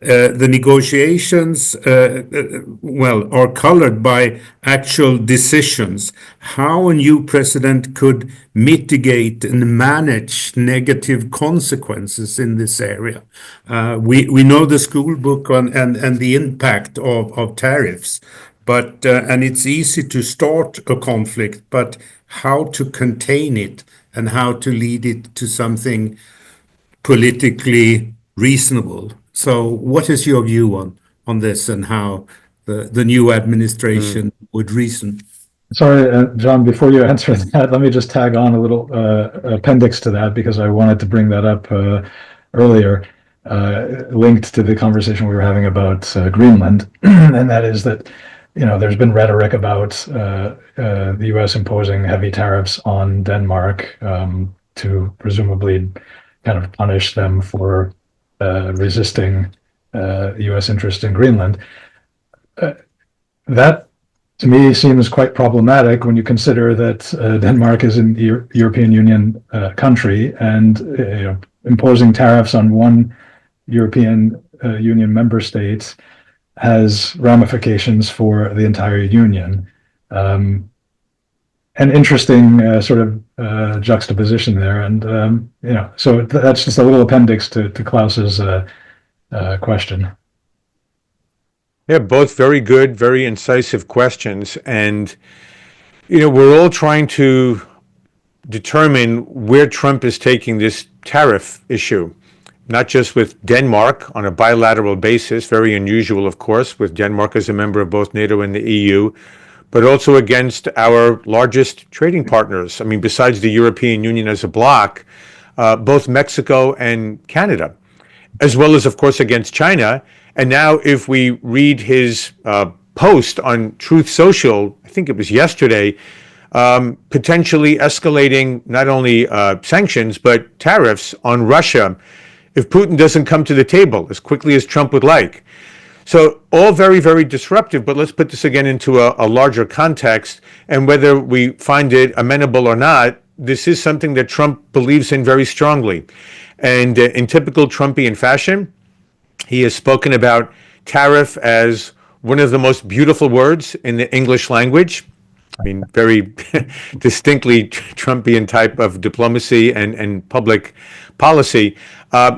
the negotiations are colored by actual decisions, how a new president could mitigate and manage negative consequences in this area. We know the school book and the impact of tariffs, but and it's easy to start a conflict, but how to contain it and how to lead it to something politically reasonable. So what is your view on this, and how the new administration would reason? Sorry, John, before you answer that, let me just tag on a little appendix to that, because I wanted to bring that up earlier, linked to the conversation we were having about Greenland. And that is that, there's been rhetoric about the US imposing heavy tariffs on Denmark to presumably kind of punish them for resisting U.S. interest in Greenland. That, to me, seems quite problematic when you consider that Denmark is an European Union country, and imposing tariffs on one European Union member state has ramifications for the entire Union. An interesting sort of juxtaposition there, and so that's just a little appendix to Klaus's question? Yeah, both very good, very incisive questions. And, we're all trying to determine where Trump is taking this tariff issue, not just with Denmark on a bilateral basis, very unusual, of course, with Denmark as a member of both NATO and the EU, but also against our largest trading partners. I mean, besides the European Union as a bloc, both Mexico and Canada, as well as, of course, against China. And now if we read his post on Truth Social, I think it was yesterday, potentially escalating not only sanctions, but tariffs on Russia if Putin doesn't come to the table as quickly as Trump would like. So all very, very disruptive, but let's put this again into a larger context, and whether we find it amenable or not, this is something that Trump believes in very strongly. And in typical Trumpian fashion, he has spoken about tariff as one of the most beautiful words in the English language. I mean, very distinctly Trumpian type of diplomacy and public policy.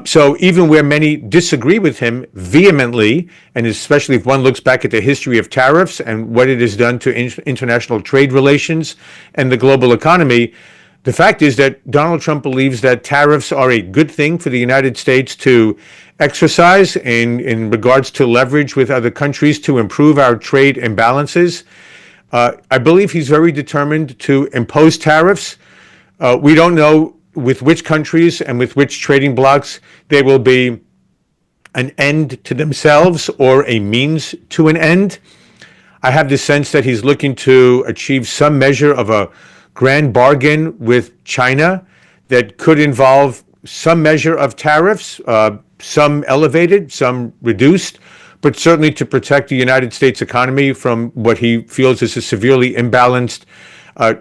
So even where many disagree with him vehemently, and especially if one looks back at the history of tariffs and what it has done to international trade relations and the global economy, the fact is that Donald Trump believes that tariffs are a good thing for the United States to exercise in regards to leverage with other countries to improve our trade imbalances. I believe he's very determined to impose tariffs. We don't know with which countries and with which trading blocs they will be an end to themselves or a means to an end. I have the sense that he's looking to achieve some measure of a grand bargain with China that could involve some measure of tariffs, some elevated, some reduced, but certainly to protect the United States economy from what he feels is a severely imbalanced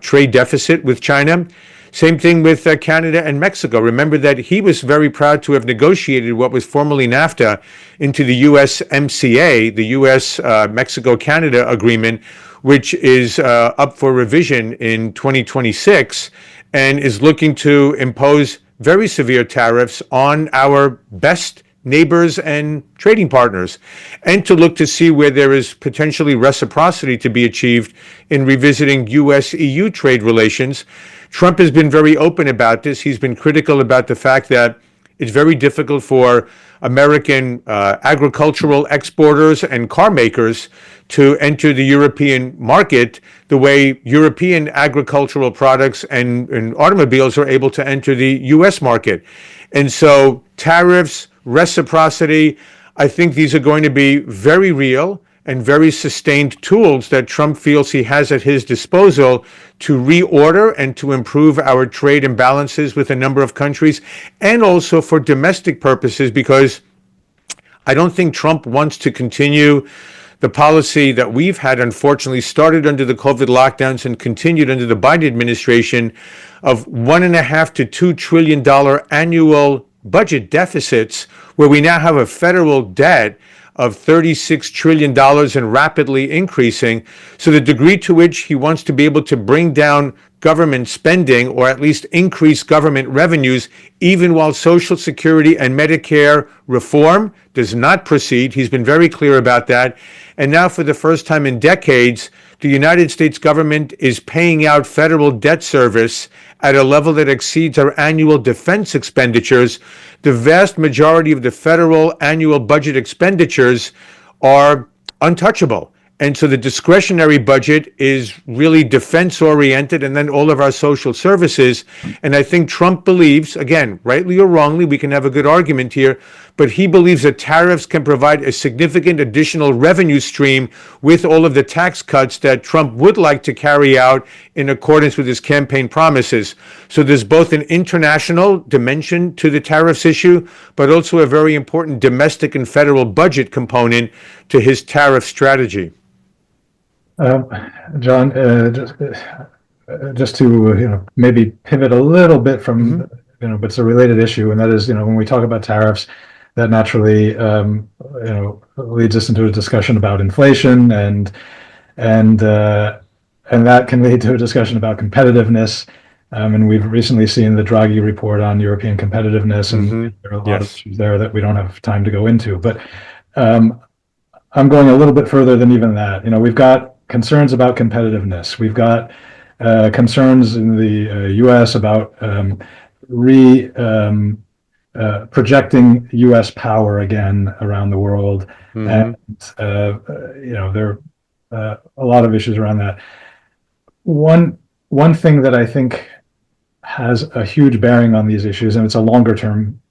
trade deficit with China. Same thing with Canada and Mexico. Remember that he was very proud to have negotiated what was formerly NAFTA into the USMCA, the US-Mexico-Canada agreement, which is up for revision in 2026 and is looking to impose very severe tariffs on our best neighbors and trading partners, and to look to see where there is potentially reciprocity to be achieved in revisiting US-EU trade relations. Trump has been very open about this. He's been critical about the fact that it's very difficult for American agricultural exporters and car makers to enter the European market the way European agricultural products and automobiles are able to enter the US market. And so tariffs, reciprocity, I think these are going to be very real and very sustained tools that Trump feels he has at his disposal to reorder and to improve our trade imbalances with a number of countries, and also for domestic purposes, because I don't think Trump wants to continue the policy that we've had, unfortunately, started under the COVID lockdowns and continued under the Biden administration, of $1.5 to $2 trillion annual budget deficits, where we now have a federal debt of $36 trillion and rapidly increasing. So the degree to which he wants to be able to bring down government spending, or at least increase government revenues, even while Social Security and Medicare reform does not proceed. He's been very clear about that. And now, for the first time in decades, the United States government is paying out federal debt service at a level that exceeds our annual defense expenditures. The vast majority of the federal annual budget expenditures are untouchable. And so the discretionary budget is really defense oriented, and then all of our social services. And I think Trump believes, again, rightly or wrongly, we can have a good argument here, but he believes that tariffs can provide a significant additional revenue stream with all of the tax cuts that Trump would like to carry out in accordance with his campaign promises. So there's both an international dimension to the tariffs issue, but also a very important domestic and federal budget component to his tariff strategy. John, just to maybe pivot a little bit from but it's a related issue, and that is when we talk about tariffs, that naturally leads us into a discussion about inflation, and that can lead to a discussion about competitiveness. And we've recently seen the Draghi report on European competitiveness, and there are a lot of issues there that we don't have time to go into. But I'm going a little bit further than even that. We've got concerns about competitiveness. We've got concerns in the U.S. about projecting U.S. power again around the world, and there are a lot of issues around that. One thing that I think has a huge bearing on these issues, and it's a longer term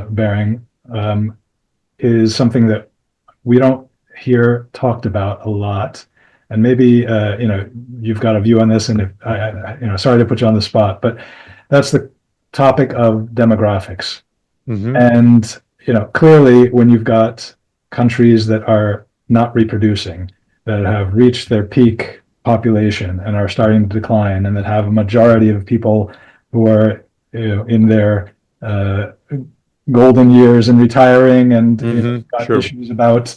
bearing, is something that we don't hear talked about a lot. And maybe you've got a view on this, and if sorry to put you on the spot, but that's the topic of demographics. And clearly, when you've got countries that are not reproducing, that have reached their peak population and are starting to decline, and that have a majority of people who are in their golden years and ritiring, and got issues about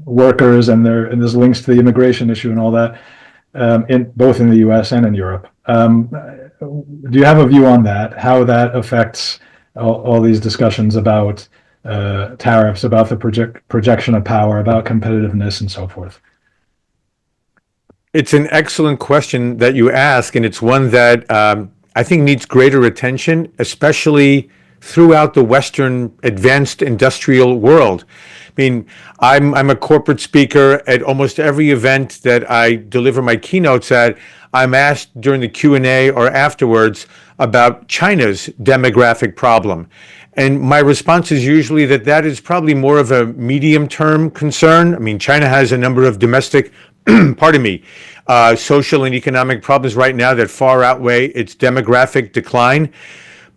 workers, and there's links to the immigration issue and all that, both in the U.S. and in Europe. Do you have a view on that? How that affects all these discussions about tariffs, about the projection of power, about competitiveness, and so forth? It's an excellent question that you ask, and it's one that I think needs greater attention, especially throughout the Western advanced industrial world. I mean, I'm a corporate speaker at almost every event that I deliver my keynotes at. I'm asked during the Q&A or afterwards about China's demographic problem. And my response is usually that is probably more of a medium-term concern. I mean, China has a number of domestic, social and economic problems right now that far outweigh its demographic decline.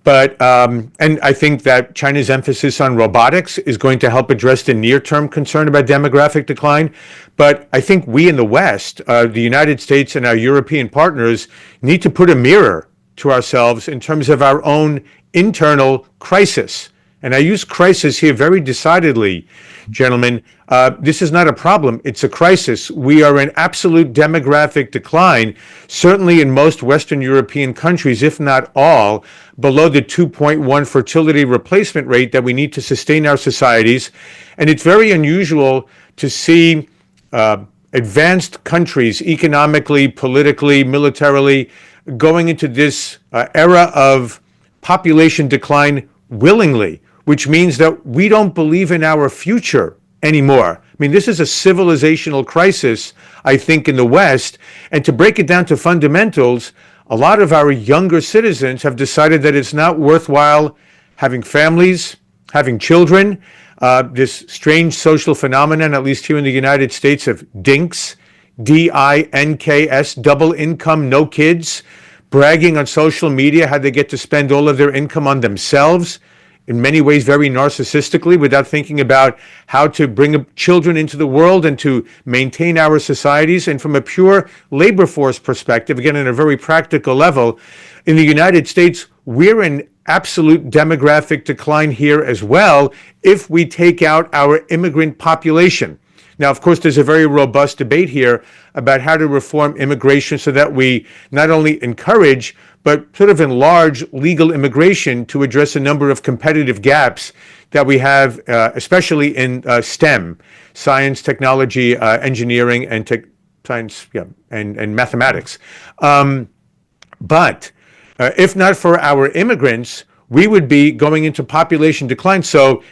But, and I think that China's emphasis on robotics is going to help address the near-term concern about demographic decline. But I think we in the West, the United States and our European partners, need to put a mirror to ourselves in terms of our own internal crisis. And I use crisis here very decidedly, gentlemen. This is not a problem, it's a crisis. We are in absolute demographic decline, certainly in most Western European countries, if not all, below the 2.1 fertility replacement rate that we need to sustain our societies. And it's very unusual to see advanced countries, economically, politically, militarily, going into this era of population decline willingly, which means that we don't believe in our future anymore. I mean, this is a civilizational crisis, I think, in the West. And to break it down to fundamentals, a lot of our younger citizens have decided that it's not worthwhile having families, having children. This strange social phenomenon, at least here in the United States, of DINKs, D-I-N-K-S, double income, no kids, bragging on social media how they get to spend all of their income on themselves, in many ways very narcissistically, without thinking about how to bring children into the world and to maintain our societies. And from a pure labor force perspective, again, on a very practical level, in the United States, we're in absolute demographic decline here as well if we take out our immigrant population. Now, of course, there's a very robust debate here about how to reform immigration so that we not only encourage, but sort of enlarge legal immigration to address a number of competitive gaps that we have, especially in STEM, science, technology, engineering, and and mathematics. But if not for our immigrants, we would be going into population decline. So,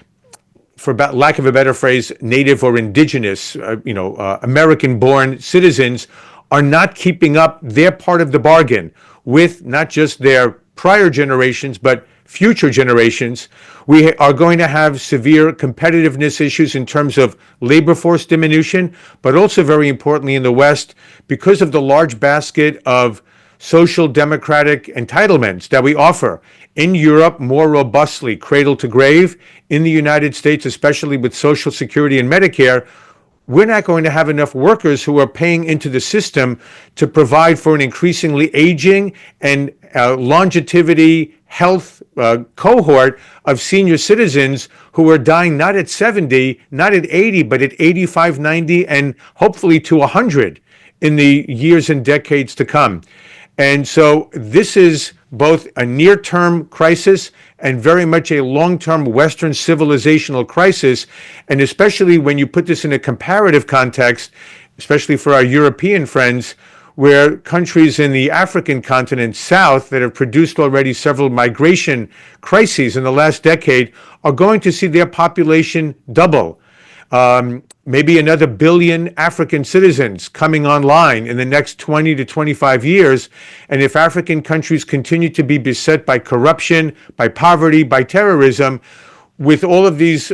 for lack of a better phrase, native or indigenous, American-born citizens are not keeping up their part of the bargain with not just their prior generations, but future generations. We are going to have severe competitiveness issues in terms of labor force diminution, but also very importantly in the West, because of the large basket of social democratic entitlements that we offer. In Europe, more robustly, cradle to grave. In the United States, especially with Social Security and Medicare, we're not going to have enough workers who are paying into the system to provide for an increasingly aging and longevity health cohort of senior citizens who are dying not at 70, not at 80, but at 85, 90, and hopefully to 100 in the years and decades to come. And so this is both a near-term crisis and very much a long-term Western civilizational crisis. And especially when you put this in a comparative context, especially for our European friends, where countries in the African continent south that have produced already several migration crises in the last decade are going to see their population double. Maybe another billion African citizens coming online in the next 20 to 25 years. And if African countries continue to be beset by corruption, by poverty, by terrorism, with all of these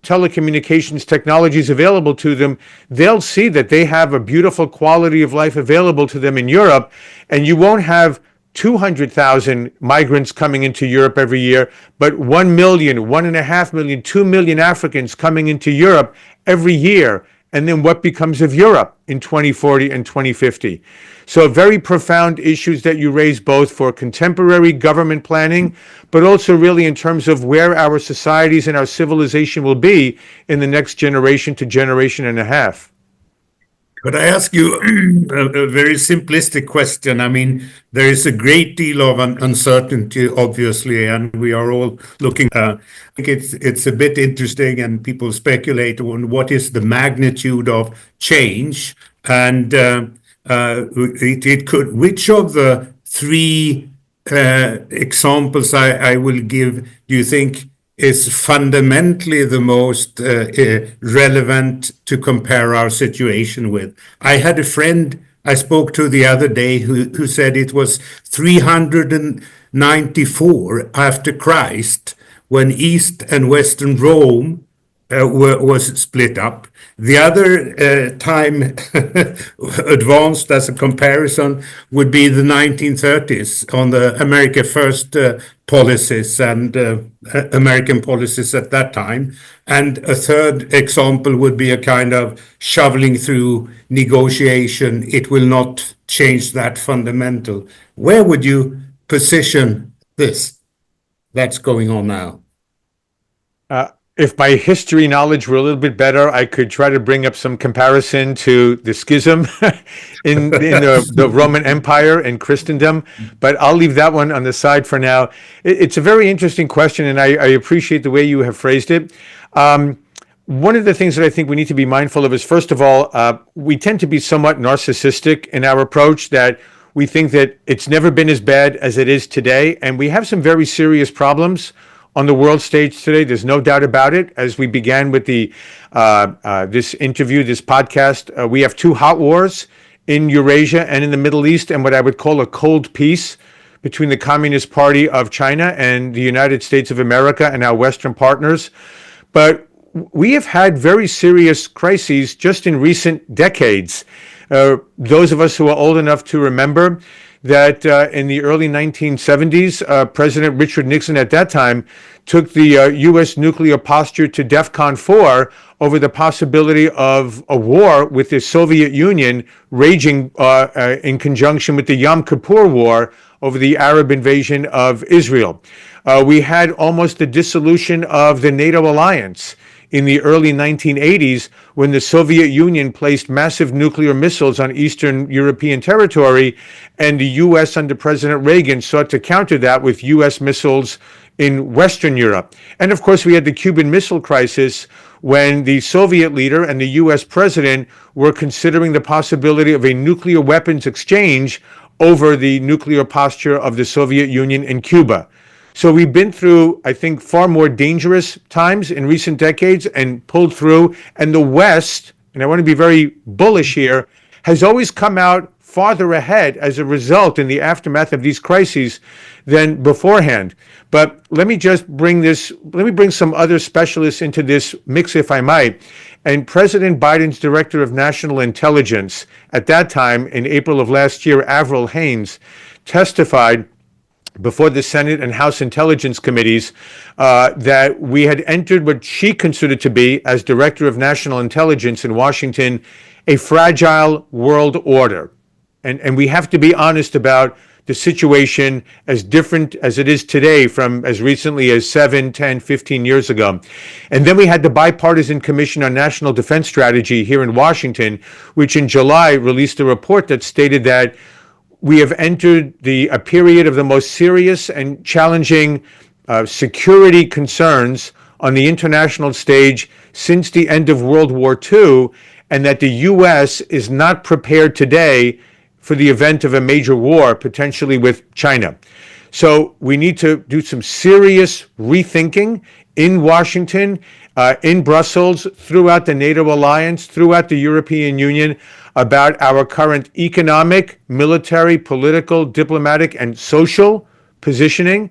telecommunications technologies available to them, they'll see that they have a beautiful quality of life available to them in Europe, and you won't have 200,000 migrants coming into Europe every year, but 1 million, 1.5 million, 2 million Africans coming into Europe every year. And then what becomes of Europe in 2040 and 2050? So very profound issues that you raise, both for contemporary government planning, but also really in terms of where our societies and our civilization will be in the next generation to generation and a half. Could I ask you a very simplistic question? I mean, there is a great deal of uncertainty, obviously, and we are all looking. I think it's a bit interesting, and people speculate on what is the magnitude of change, and it could. Which of the three examples I will give do you think is fundamentally the most relevant to compare our situation with? I had a friend I spoke to the other day who said it was 394 after Christ when East and Western Rome was split up. The other time advanced as a comparison would be the 1930s on the America First policies and American policies at that time. And a third example would be a kind of shoveling through negotiation. It will not change that fundamental. Where would you position this that's going on now? If my history knowledge were a little bit better, I could try to bring up some comparison to the schism in the Roman Empire and Christendom, but I'll leave that one on the side for now. It's a very interesting question, and I appreciate the way you have phrased it. One of the things that I think we need to be mindful of is, first of all, we tend to be somewhat narcissistic in our approach, that we think that it's never been as bad as it is today, and we have some very serious problems on the world stage today. There's no doubt about it. As we began with the this interview, this podcast, we have two hot wars in Eurasia and in the Middle East, and what I would call a cold peace between the Communist Party of China and the United States of America and our Western partners. But we have had very serious crises just in recent decades. Those of us who are old enough to remember that in the early 1970s, President Richard Nixon at that time took the U.S. nuclear posture to DEFCON 4 over the possibility of a war with the Soviet Union raging in conjunction with the Yom Kippur War over the Arab invasion of Israel. We had almost the dissolution of the NATO alliance in the early 1980s, when the Soviet Union placed massive nuclear missiles on Eastern European territory, and the U.S. under President Reagan sought to counter that with U.S. missiles in Western Europe. And of course, we had the Cuban Missile Crisis, when the Soviet leader and the U.S. president were considering the possibility of a nuclear weapons exchange over the nuclear posture of the Soviet Union and Cuba. So we've been through, I think, far more dangerous times in recent decades and pulled through. And the West, and I want to be very bullish here, has always come out farther ahead as a result in the aftermath of these crises than beforehand. But let me bring some other specialists into this mix, if I might. And President Biden's Director of National Intelligence at that time, in April of last year, Avril Haines, testified before the Senate and House Intelligence Committees that we had entered what she considered to be, as Director of National Intelligence in Washington, a fragile world order. And we have to be honest about the situation, as different as it is today from as recently as 7, 10, 15 years ago. And then we had the Bipartisan Commission on National Defense Strategy here in Washington, which in July released a report that stated that we have entered a period of the most serious and challenging security concerns on the international stage since the end of World War II, and that the U.S. is not prepared today for the event of a major war, potentially with China. So we need to do some serious rethinking in Washington, in Brussels, throughout the NATO alliance, throughout the European Union, about our current economic, military, political, diplomatic, and social positioning,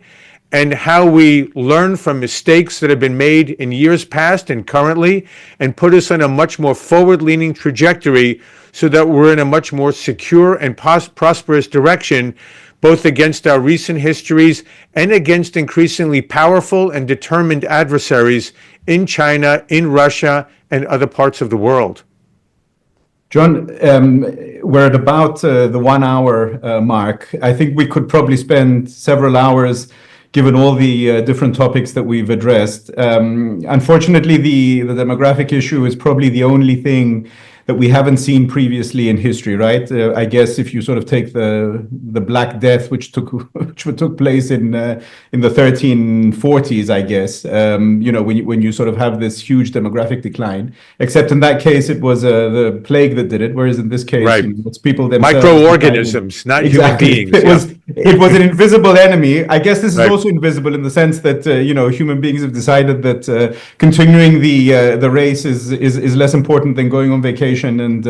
and how we learn from mistakes that have been made in years past and currently, and put us on a much more forward-leaning trajectory so that we're in a much more secure and prosperous direction, both against our recent histories and against increasingly powerful and determined adversaries in China, in Russia, and other parts of the world. John, we're at about the 1 hour mark. I think we could probably spend several hours given all the different topics that we've addressed. Unfortunately, the demographic issue is probably the only thing that we haven't seen previously in history, right? I guess if you sort of take the Black Death, which took place in the 1340s, I guess, when you sort of have this huge demographic decline. Except in that case, it was the plague that did it, whereas in this case, right, it's people themselves. Microorganisms, not exactly. human beings. It was an invisible enemy. I guess this is right. also invisible in the sense that human beings have decided that continuing the race is less important than going on vacation and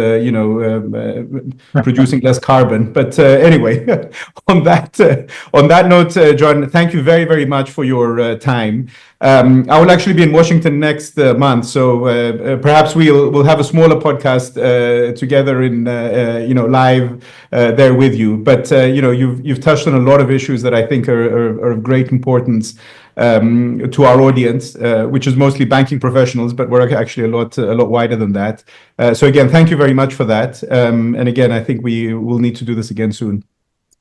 producing less carbon. But anyway, on that note, John, thank you very, very much for your time. I will actually be in Washington next month, so perhaps we'll have a smaller podcast together in live there with you. But you've touched on a lot of issues that I think are of great importance to our audience, which is mostly banking professionals, but we're actually a lot wider than that. So again, thank you very much for that. And again, I think we will need to do this again soon.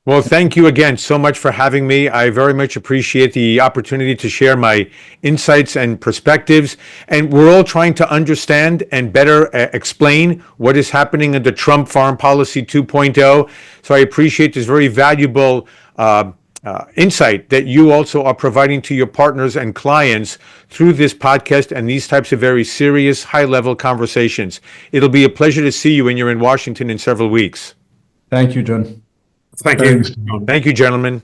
Well, thank you again so much for having me. I very much appreciate the opportunity to share my insights and perspectives. And we're all trying to understand and better explain what is happening under Trump Foreign Policy 2.0. So I appreciate this very valuable insight that you also are providing to your partners and clients through this podcast and these types of very serious, high-level conversations. It'll be a pleasure to see you when you're in Washington in several weeks. Thank you, John. Thank you. Thank you, gentlemen.